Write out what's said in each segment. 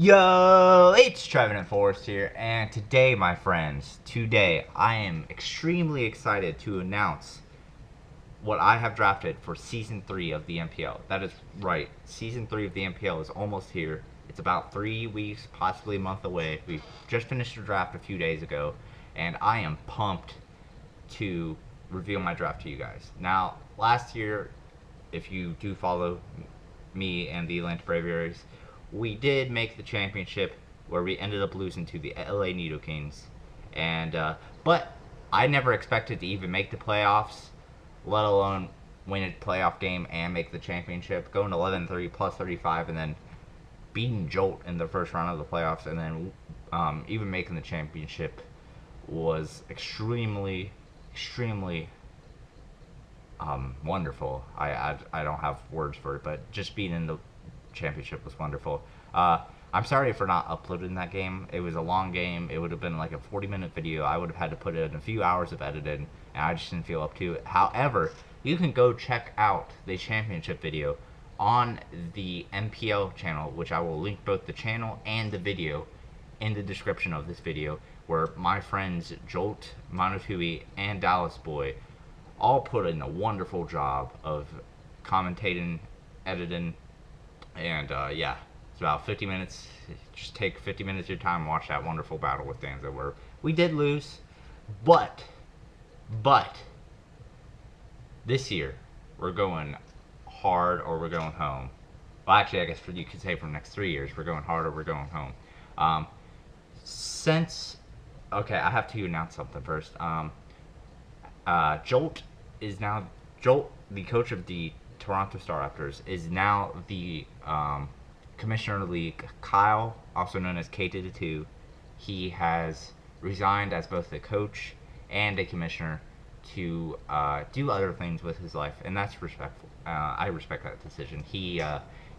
Yo, it's Trevin and Forrest here, and today, my friends, I am extremely excited to announce what I have drafted for Season 3 of the NPL. That is right, Season 3 of the NPL is almost here. It's about 3 weeks, possibly a month away. We just finished the draft a few days ago, and I am pumped to reveal my draft to you guys. Now, last year, if you do follow me and the Atlanta Braviaries, we did make the championship where we ended up losing to the LA Nido Kings. And but I never expected to even make the playoffs, let alone win a playoff game and make the championship, going 11-3 plus 35, and then beating Jolt in the first round of the playoffs, and then even making the championship was extremely wonderful. I don't have words for it, but just being in the championship was wonderful. I'm sorry for not uploading that game. It was a long game. It would have been like a 40-minute video. I would have had to put in a few hours of editing, and I just didn't feel up to it. However, you can go check out the championship video on the NPL channel, which I will link both the channel and the video in the description of this video, where my friends Jolt, Monotui, and Dallas Boy all put in a wonderful job of commentating, editing, and yeah, it's about 50 minutes. Just take 50 minutes of your time and watch that wonderful battle with Danza, where we did lose, but this year we're going hard or we're going home. Well, actually, I guess you could say for the next 3 years we're going hard or we're going home. Okay, I have to announce something first. Jolt, the coach of the Toronto Star Raptors, is now the commissioner of the league. Kyle, also known as K to the 2, he has resigned as both the coach and a commissioner to do other things with his life, and that's respectful. I respect that decision. He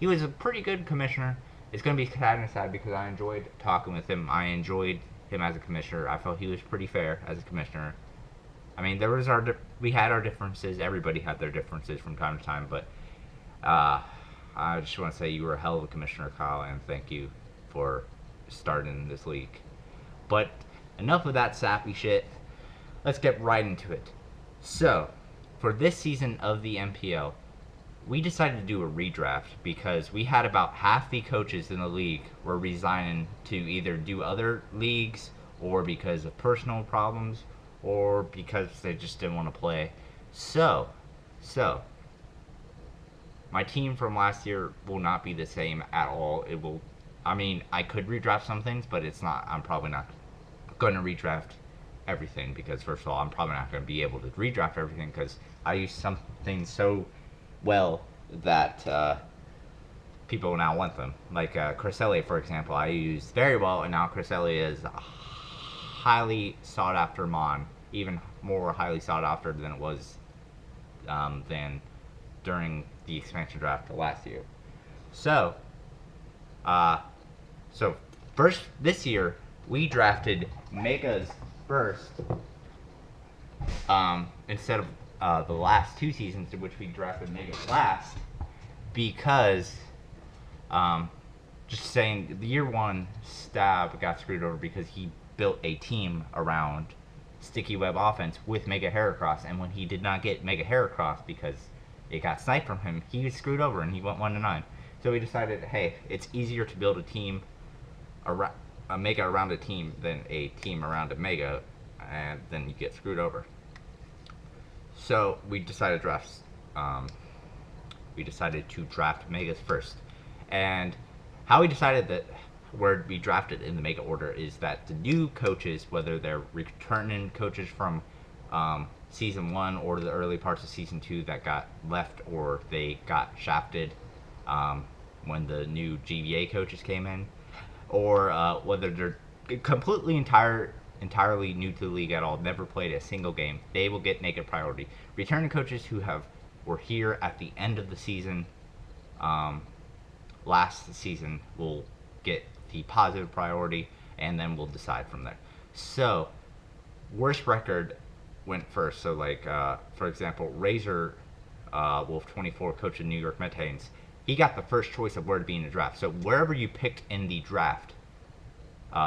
was a pretty good commissioner. It's going to be kind of sad because I enjoyed talking with him. I enjoyed him as a commissioner. I felt he was pretty fair as a commissioner. I mean, we had our differences. Everybody had their differences from time to time, but I just want to say you were a hell of a commissioner, Kyle, and thank you for starting this league. But enough of that sappy shit. Let's get right into it. So, for this season of the NPL, we decided to do a redraft because we had about half the coaches in the league were resigning to either do other leagues or because of personal problems or because they just didn't want to play. So, my team from last year will not be the same at all. I mean, I could redraft some things, but I'm probably not going to redraft everything because, first of all, I'm probably not going to be able to redraft everything because I use something so well that people now want them. Like Cresselia, for example, I used very well, and now Cresselia is a highly sought after mon, even more highly sought after than it was than during the expansion draft last year. So first this year we drafted Megas first, instead of the last 2 seasons in which we drafted Megas last, because just saying, the year 1 Stab got screwed over because he built a team around Sticky Web offense with Mega Heracross, and when he did not get Mega Heracross because it got sniped from him, he was screwed over and he went 1-9. So we decided, hey, it's easier to build a team a Mega around a team than a team around a Mega, and then you get screwed over. So we decided to draft Megas first. And how we decided that where we drafted in the Mega order is that the new coaches, whether they're returning coaches from Season 1 or the early parts of Season 2 that got left or they got shafted when the new GVA coaches came in, or whether they're completely entirely new to the league at all, never played a single game, they will get naked priority. Returning coaches who were here at the end of the season, last season, will get the positive priority, and then we'll decide from there. So, worst record went first. So, like, for example, Razor Wolf 24, coach of New York Metanes, he got the first choice of where to be in the draft. So wherever you picked in the draft,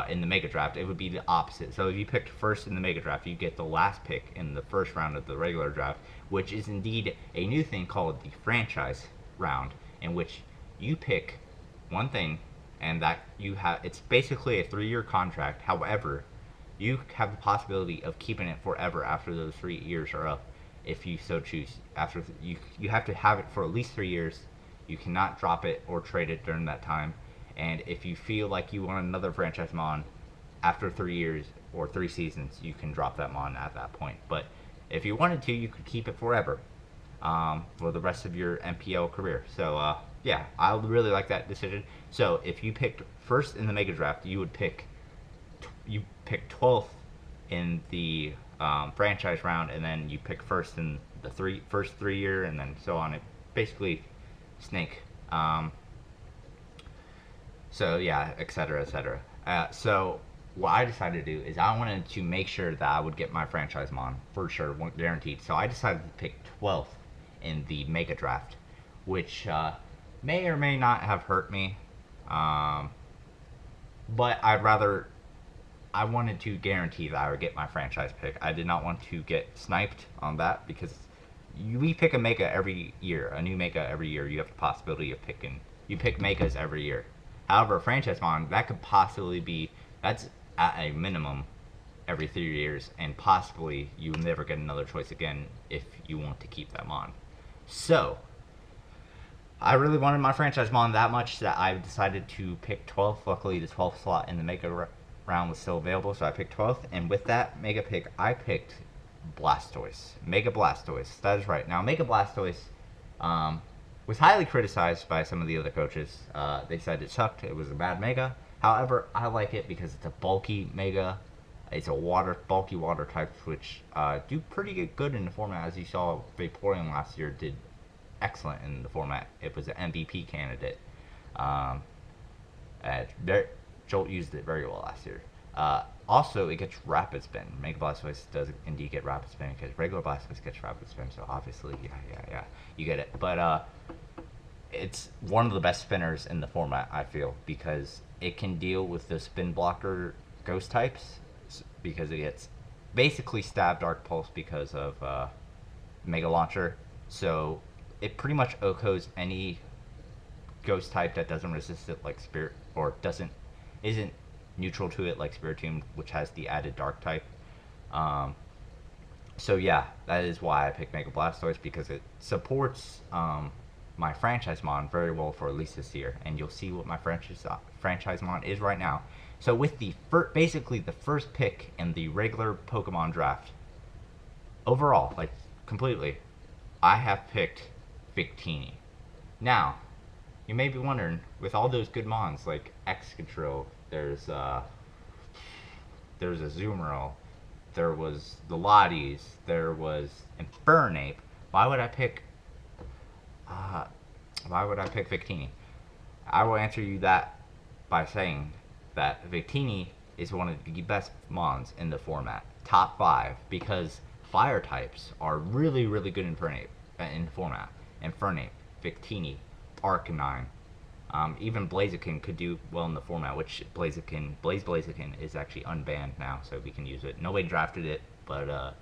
in the Mega Draft, it would be the opposite. So if you picked first in the Mega Draft, you get the last pick in the first round of the regular draft, which is indeed a new thing called the franchise round, in which you pick one thing, and that you have, it's basically a 3-year contract. However, you have the possibility of keeping it forever after those 3 years are up, if you so choose. After you have to have it for at least 3 years. You cannot drop it or trade it during that time. And if you feel like you want another franchise mon after 3 years or 3 seasons, you can drop that mon at that point. But if you wanted to, you could keep it forever, for the rest of your NPL career. So yeah, I really like that decision. So if you picked first in the Mega Draft, you would pick 12th in the franchise round, and then you pick first in the first 3 year, and then so on. It basically snake. So yeah, etc., etc. So what I decided to do is I wanted to make sure that I would get my franchise mon for sure, guaranteed. So I decided to pick 12th in the Mega Draft, which may or may not have hurt me, but I wanted to guarantee that I would get my franchise pick. I did not want to get sniped on that, because we pick a Mega every year, a new Mega every year. You have the possibility of you pick Megas every year. However, franchise mon, that could possibly be, that's at a minimum every 3 years, and possibly you never get another choice again if you want to keep that mon. So I really wanted my franchise mon that much that I decided to pick 12th. Luckily, the 12th slot in the Mega round was still available, so I picked 12th. And with that Mega pick, I picked Blastoise. Mega Blastoise. That is right. Now, Mega Blastoise was highly criticized by some of the other coaches. They said it sucked. It was a bad Mega. However, I like it because it's a bulky Mega. It's a bulky water type, which do pretty good in the format. As you saw, Vaporeon last year did excellent in the format. It was an MVP candidate. Jolt used it very well last year. Also, it gets Rapid Spin. Mega Blastoise does indeed get Rapid Spin, because regular Blastoise gets Rapid Spin, so obviously, yeah, you get it. But it's one of the best spinners in the format, I feel, because it can deal with the spin blocker ghost types, because it gets basically Stab Dark Pulse because of Mega Launcher. So it pretty much OHKOs any ghost type that doesn't resist it like Spirit, or isn't neutral to it like Spiritomb, which has the added Dark type. So yeah, that is why I picked Mega Blastoise, because it supports my franchise mon very well for at least this year, and you'll see what my franchise mon is right now. So with the basically the first pick in the regular Pokemon draft, overall, like completely, I have picked Victini. Now, you may be wondering, with all those good mons like Excadrill, there's a Azumarill, there was the Lotties, there was Infernape. Why would I pick Victini? I will answer you that by saying that Victini is one of the best mons in the format, top 5, because fire types are really, really good in the format. Infernape, Victini, Arcanine, even Blaziken could do well in the format, which Blaziken is actually unbanned now, so we can use it. Nobody drafted it, but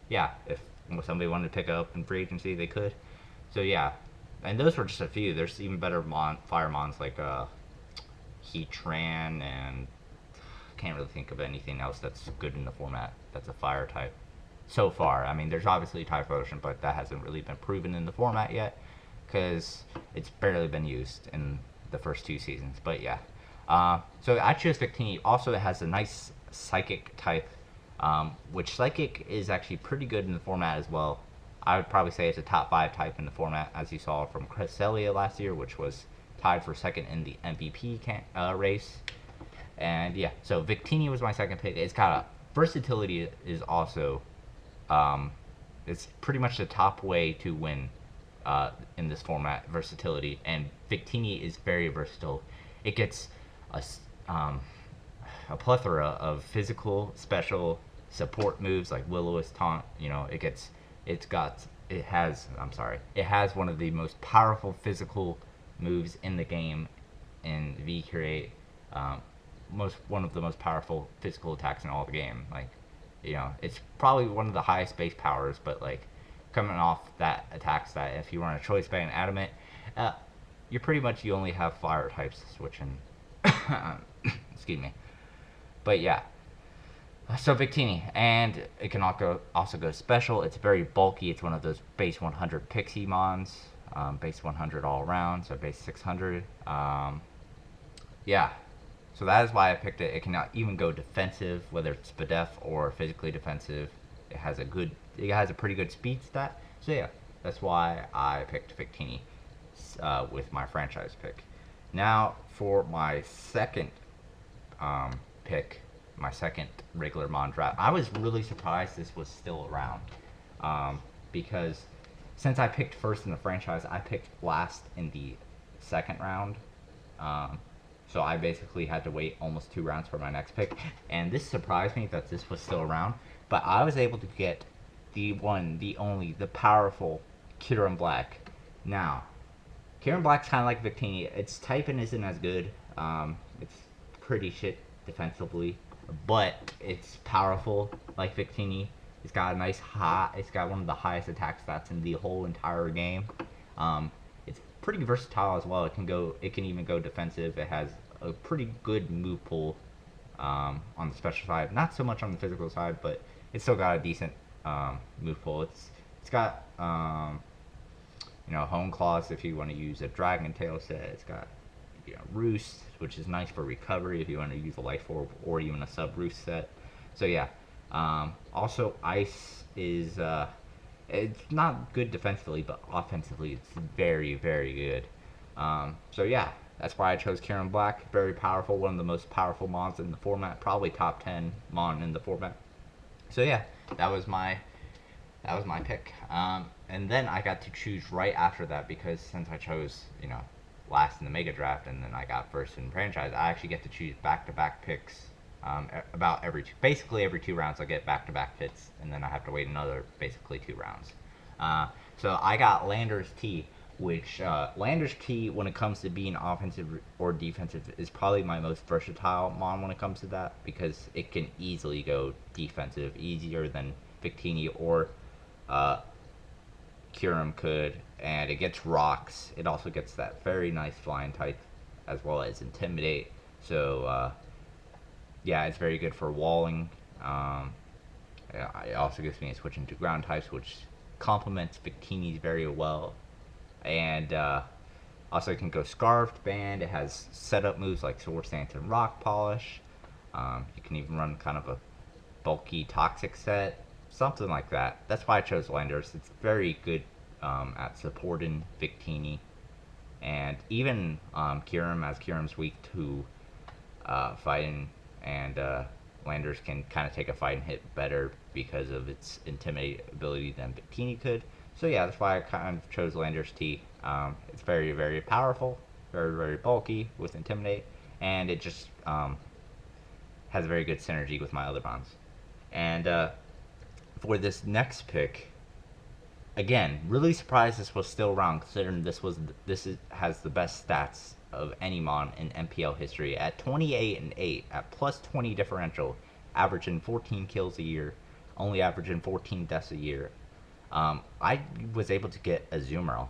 yeah, if somebody wanted to pick it up in free agency, they could. So yeah, and those were just a few. There's even better fire mons like Heatran, and can't really think of anything else that's good in the format that's a fire type so far. I mean, there's obviously Typhlosion, but that hasn't really been proven in the format yet, because it's barely been used in the first 2 seasons. But yeah, so I chose Victini. Also, it has a nice Psychic type, which Psychic is actually pretty good in the format as well. I would probably say it's a top 5 type in the format, as you saw from Cresselia last year, which was tied for second in the MVP race. And yeah, so Victini was my second pick. It's got a versatility, is also it's pretty much the top way to win in this format, versatility, and Victini is very versatile. It gets a plethora of physical, special support moves like Will-O-Wisp Taunt. You know, it has one of the most powerful physical moves in the game in V create one of the most powerful physical attacks in all the game. Like, it's probably one of the highest base powers, but like coming off that attacks that if you run a choice band adamant, you're pretty much you only have fire types to switch in. Excuse me. But yeah. So Victini, and it can also go special. It's very bulky. It's one of those base 100 Pixie Mons, base 100 all around, so base 600. Yeah, so that is why I picked it. It can even go defensive, whether it's Spadef or physically defensive. It has a pretty good speed stat. So yeah, that's why I picked Victini with my franchise pick. Now for my second pick, my second regular Mon draft. I was really surprised this was still around because since I picked first in the franchise, I picked last in the second round. So I basically had to wait almost 2 rounds for my next pick, and this surprised me that this was still around. But I was able to get the one, the only, the powerful Kyurem-Black. Now, Kyurem-Black's kind of like Victini. Its typing isn't as good. It's pretty shit defensively, but it's powerful like Victini. It's got a nice it's got one of the highest attack stats in the whole entire game. It's pretty versatile as well. It can even go defensive. It has a pretty good move pool on the special side. Not so much on the physical side, but it's still got a decent move pool. It's got Hone Claws if you want to use a Dragon Tail set. It's got Roost, which is nice for recovery if you want to use a Life Orb or even a Sub Roost set. So yeah. Also, Ice is it's not good defensively, but offensively it's very, very good. So yeah, that's why I chose Kyurem-Black. Very powerful, one of the most powerful mons in the format, probably top 10 mon in the format. So yeah, that was my pick. And then I got to choose right after that because since I chose last in the Mega Draft and then I got first in franchise, I actually get to choose back-to-back picks. About basically every 2 rounds I get back-to-back picks, and then I have to wait another basically 2 rounds. So I got Landorus-T, which Landorus-T, when it comes to being offensive or defensive, is probably my most versatile mon when it comes to that, because it can easily go defensive, easier than Victini or Kyurem could, and it gets rocks. It also gets that very nice flying type, as well as Intimidate. So yeah, it's very good for walling. It also gives me a switch into ground types, which complements Victini's very well. And also it can go Scarfed Band. It has setup moves like Sword Stance and Rock Polish. You can even run kind of a bulky Toxic set, something like that. That's why I chose Landorus. It's very good at supporting Victini. And even Kyurem, as Kyurem's weak to fighting, and Landorus can kind of take a fight and hit better because of its Intimidate ability than Victini could. So yeah, that's why I kind of chose Landorus-T. It's very, very powerful, very, very bulky with Intimidate, and it just has a very good synergy with my other mons. And for this next pick, again, really surprised this was still around, considering has the best stats of any mon in NPL history at 28-8 at plus 20 differential, averaging 14 kills a year, only averaging 14 deaths a year. I was able to get a Azumarill.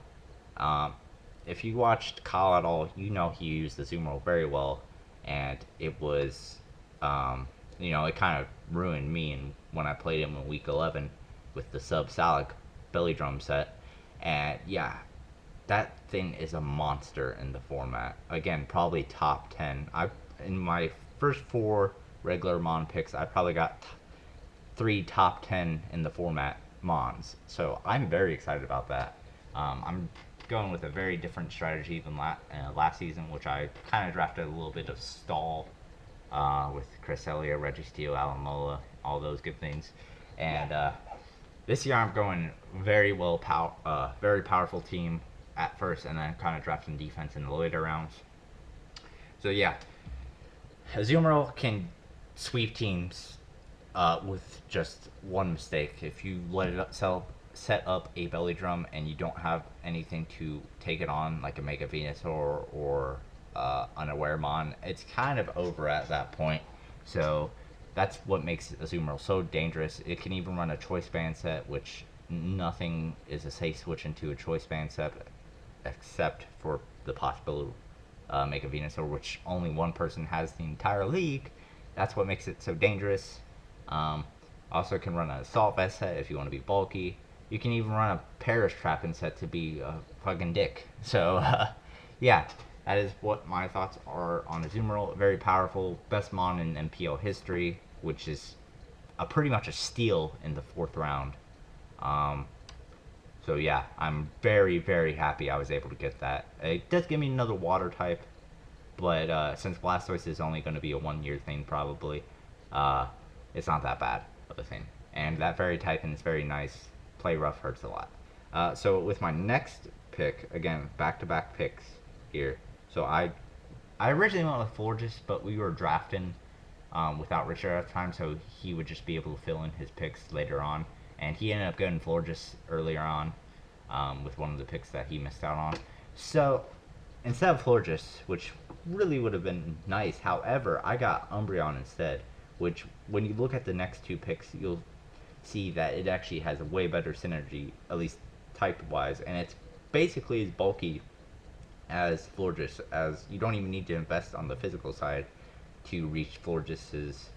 If you watched Kyle at all, he used the Azumarill very well, and it was it kind of ruined me and when I played him in week 11 with the sub Salic belly drum set. And yeah, that thing is a monster in the format. Again, probably top 10. In my first 4 regular mon picks, I probably got 3 top 10 in the format mons. So I'm very excited about that. I'm going with a very different strategy than last season, which I kind of drafted a little bit of stall with Cresselia, Registeel, Alamola, all those good things. And this year I'm going very powerful team at first, and then kind of drafting defense in the later rounds. So yeah, Azumarill can sweep teams with just one mistake. If you let it set up a belly drum and you don't have anything to take it on, like a Mega Venusaur or Unaware Mon, it's kind of over at that point. So that's what makes Azumarill so dangerous. It can even run a Choice Band set, which nothing is a safe switch into a Choice Band set except for the possible Mega Venusaur, which only one person has the entire league. That's what makes it so dangerous. Also can run an Assault Vest set if you want to be bulky. You can even run a Perish Trapping set to be a fucking dick. So, yeah, that is what my thoughts are on Azumarill. Very powerful, best mon in NPL history, which is pretty much a steal in the 4th round. So yeah, I'm very, very happy I was able to get that. It does give me another water type, but since Blastoise is only going to be a 1-year thing probably, it's not that bad of a thing. And that fairy typing is very nice. Play rough hurts a lot. So with my next pick, again, back-to-back picks here. So I originally went with Florges, but we were drafting without Richard at the time, so he would just be able to fill in his picks later on. And he ended up getting Florges earlier on with one of the picks that he missed out on. So instead of Florges, which really would have been nice, however, I got Umbreon instead, which when you look at the next 2 picks, you'll see that it actually has a way better synergy, at least type-wise, and it's basically as bulky as Florges, as you don't even need to invest on the physical side to reach Florges'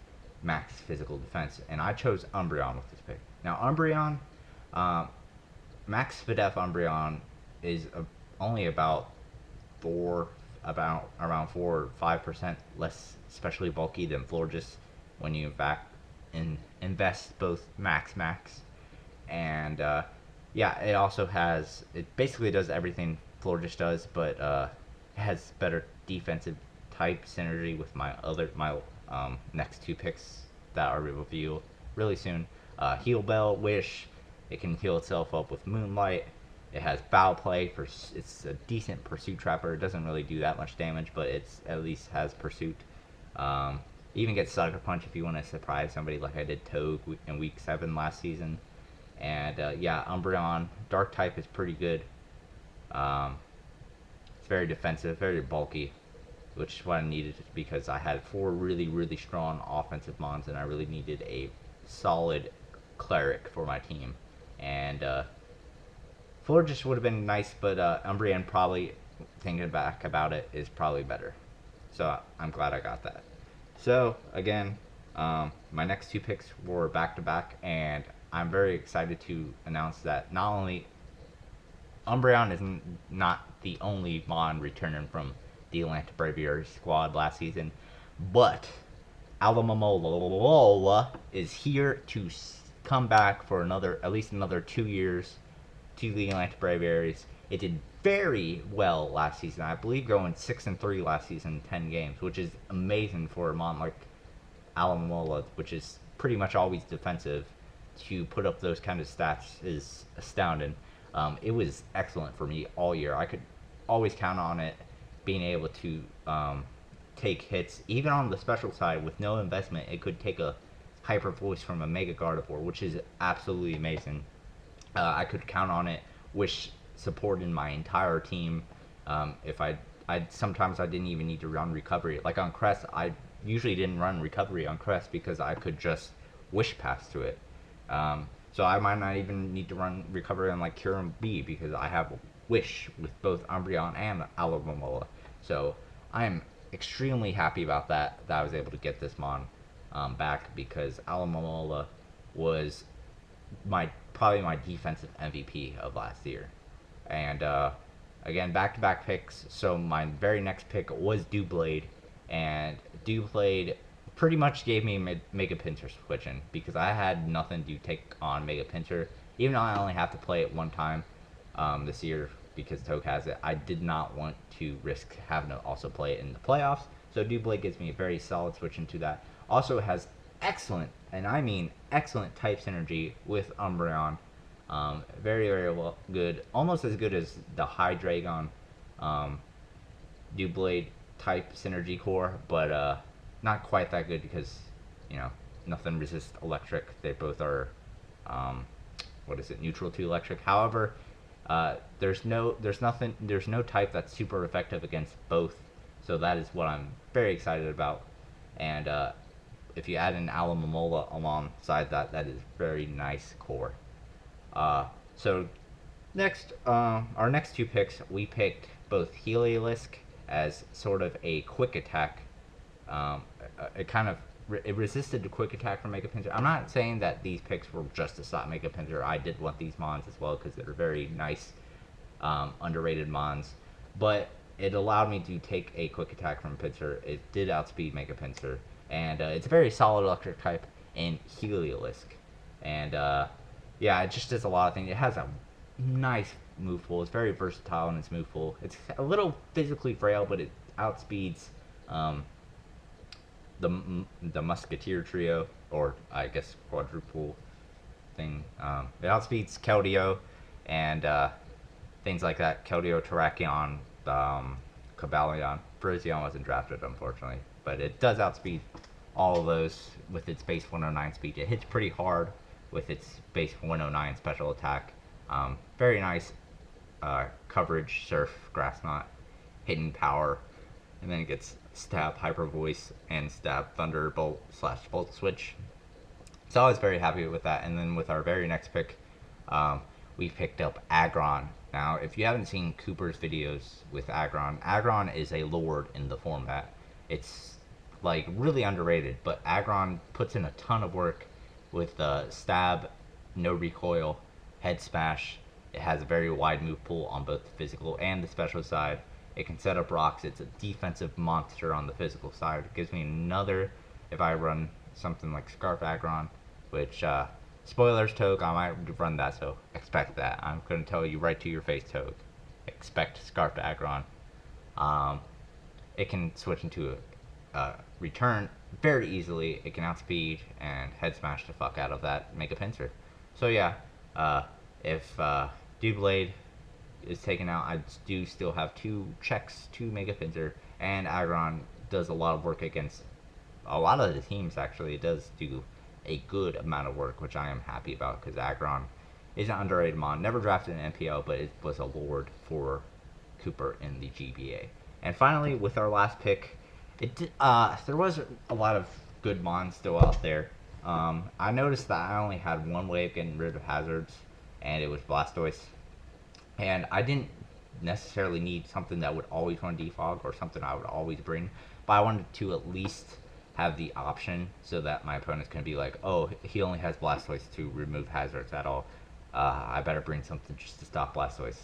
max physical defense, and I chose Umbreon with this pick. Now Umbreon, max Spadef Umbreon is only about around 4 or 5% less specially bulky than Florges when you in fact invest both max, and yeah, it also has, it basically does everything Florges does, but it has better defensive type synergy with my next 2 picks that I'll review really soon. Heal Bell, Wish, it can heal itself up with Moonlight. It has Foul Play, it's a decent Pursuit Trapper. It doesn't really do that much damage, but it's at least has Pursuit. Even gets Sucker Punch if you want to surprise somebody like I did Togue in Week 7 last season. And yeah, Umbreon, Dark type is pretty good. It's very defensive, very bulky, which is what I needed because I had 4 really, really strong offensive mons and I really needed a solid cleric for my team. And Florges would have been nice, but Umbreon, probably thinking back about it, is probably better. So I'm glad I got that. So again, my next 2 picks were back-to-back, and I'm very excited to announce that not only Umbreon is not the only mon returning from the Atlanta Braviary squad last season, but Alomomola is here to come back for at least another 2 years to the Atlanta Braviaries. It did very well last season. I believe going 6-3 last season in 10 games, which is amazing for a mon like Alomomola, which is pretty much always defensive. To put up those kind of stats is astounding. It was excellent for me all year. I could always count on it being able to take hits, even on the special side with no investment. It could take a Hyper Voice from a Mega Gardevoir, which is absolutely amazing. I could count on it, which supported my entire team. If I sometimes I didn't even need to run recovery. Like on Crest, I usually didn't run recovery on Crest because I could just Wish Pass through it. So I might not even need to run recovery on like Kyurem-B because I have Wish with both Umbreon and Alomomola. So I'm extremely happy about that I was able to get this mon back, because Alomomola was probably my defensive MVP of last year. And again, back-to-back picks. So my very next pick was Doublade, and Doublade pretty much gave me Mega Pinsir switching because I had nothing to take on Mega Pinsir. Even though I only have to play it one time this year because Togue has it, I did not want to risk having to also play it in the playoffs. So Doublade gives me a very solid switch into that. Also, it has excellent, and I mean excellent, type synergy with Umbreon. Very, very well good. Almost as good as the Hydreigon Doublade type synergy core, but not quite that good because, you know, nothing resists electric. They both are, what is it, neutral to electric. However, there's no type that's super effective against both, so that is what I'm very excited about. And if you add an Alomomola alongside that, that is very nice core. So next, our next two picks, we picked both Heliolisk as sort of a quick attack. It kind of it resisted the quick attack from Mega Pinsir. I'm not saying that these picks were just to stop Mega Pinsir. I did want these mons as well because they're very nice, underrated mons. But it allowed me to take a quick attack from Pinsir. It did outspeed Mega Pinsir. And it's a very solid electric type in Heliolisk. And yeah, it just does a lot of things. It has a nice move pool. It's very versatile in its move pool. It's a little physically frail, but it outspeeds the Musketeer trio, or I guess quadruple thing. It outspeeds Keldeo and things like that. Keldeo, Terrakion, Cobalion. Brazion wasn't drafted, unfortunately, but it does outspeed all of those with its base 109 speed. It hits pretty hard with its base 109 special attack. Very nice coverage, Surf, Grass Knot, Hidden Power, and then it gets Stab, Hyper Voice, and Stab, Thunderbolt / Volt Switch. So I was very happy with that. And then with our very next pick, we picked up Aggron. Now, if you haven't seen Cooper's videos with Aggron, Aggron is a lord in the format. It's like really underrated, but Aggron puts in a ton of work with Stab, No Recoil, Head Smash. It has a very wide move pool on both the physical and the special side. It can set up rocks. It's a defensive monster on the physical side. It gives me another, if I run something like Scarf Aggron, which, spoilers, Toge, I might run that, so expect that. I'm going to tell you right to your face, Toge. Expect Scarf Aggron. It can switch into a return very easily. It can outspeed and head smash the fuck out of that Mega Pinsir. So yeah, if Doublade is taken out, I do still have 2 checks to Mega Pinsir, and Aggron does a lot of work against a lot of the teams. Actually, it does do a good amount of work, which I am happy about, because Aggron is an underrated mon. Never drafted an NPL, but it was a lord for Cooper in the GBA. And finally, with our last pick, there was a lot of good mons still out there. I noticed that I only had one way of getting rid of hazards, and it was Blastoise. And I didn't necessarily need something that would always run defog or something I would always bring, but I wanted to at least have the option so that my opponents can be like, oh, he only has Blastoise to remove hazards at all. I better bring something just to stop Blastoise.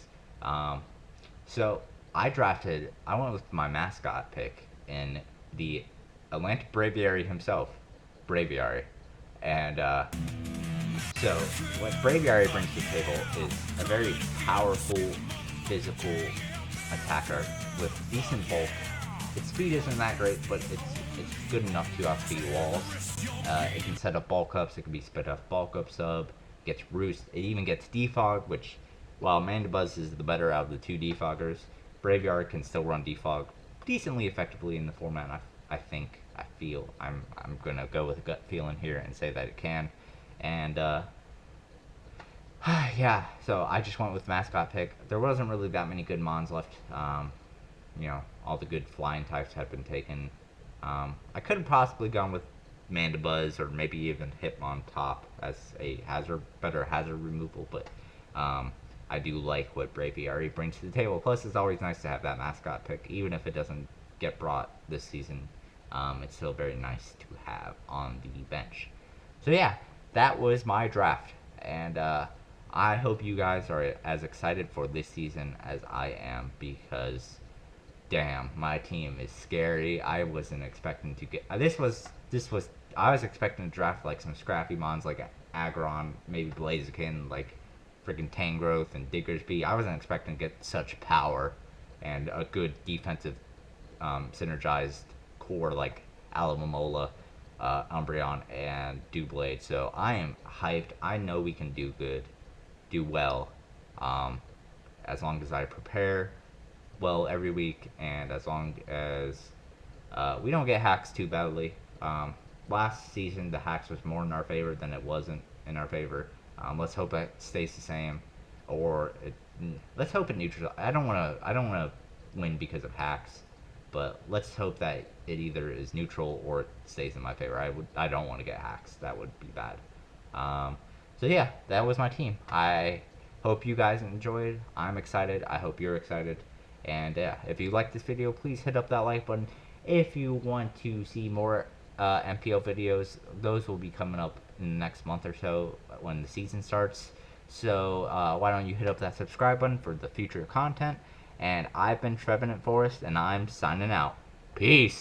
So I went with my mascot pick in the Atlantic Braviary himself, Braviary. And so what Braviary brings to the table is a very powerful physical attacker with decent bulk. Its speed isn't that great, but it's good enough to outspeed walls. It can set up bulk ups, it can be spit off bulk up sub, gets roost, it even gets defog, which while Mandibuzz is the better out of the 2 defoggers, Braviary can still run defog decently effectively in the format. I feel I'm gonna go with a gut feeling here and say that it can. And yeah, so I just went with mascot pick. There wasn't really that many good mons left. You know, all the good flying types had been taken. I could have possibly gone with Mandibuzz or maybe even Hitmontop as a better hazard removal, but I do like what Braviary brings to the table. Plus, it's always nice to have that mascot pick, even if it doesn't get brought this season. It's still very nice to have on the bench. So yeah, that was my draft, and I hope you guys are as excited for this season as I am, because damn, my team is scary. I wasn't expecting to get I was expecting to draft like some scrappy mons like Aggron, maybe Blaziken, like freaking Tangrowth and Diggersby. I wasn't expecting to get such power and a good defensive synergized core like Alomomola, Umbreon, and Doublade. So I am hyped. I know we can do well, as long as I prepare well every week, and as long as we don't get hacks too badly. Last season the hacks was more in our favor than it wasn't in our favor. Let's hope it stays the same, or let's hope it neutral. I don't wanna win because of hacks, but let's hope that it either is neutral or it stays in my favor. I don't want to get hacks. That would be bad. Um, so yeah, that was my team. I hope you guys enjoyed. I'm excited. I hope you're excited. And if you like this video, please hit up that like button. If you want to see more MPL videos, those will be coming up in the next month or so when the season starts. So why don't you hit up that subscribe button for the future content. And I've been Trevenant Forest, and I'm signing out. Peace.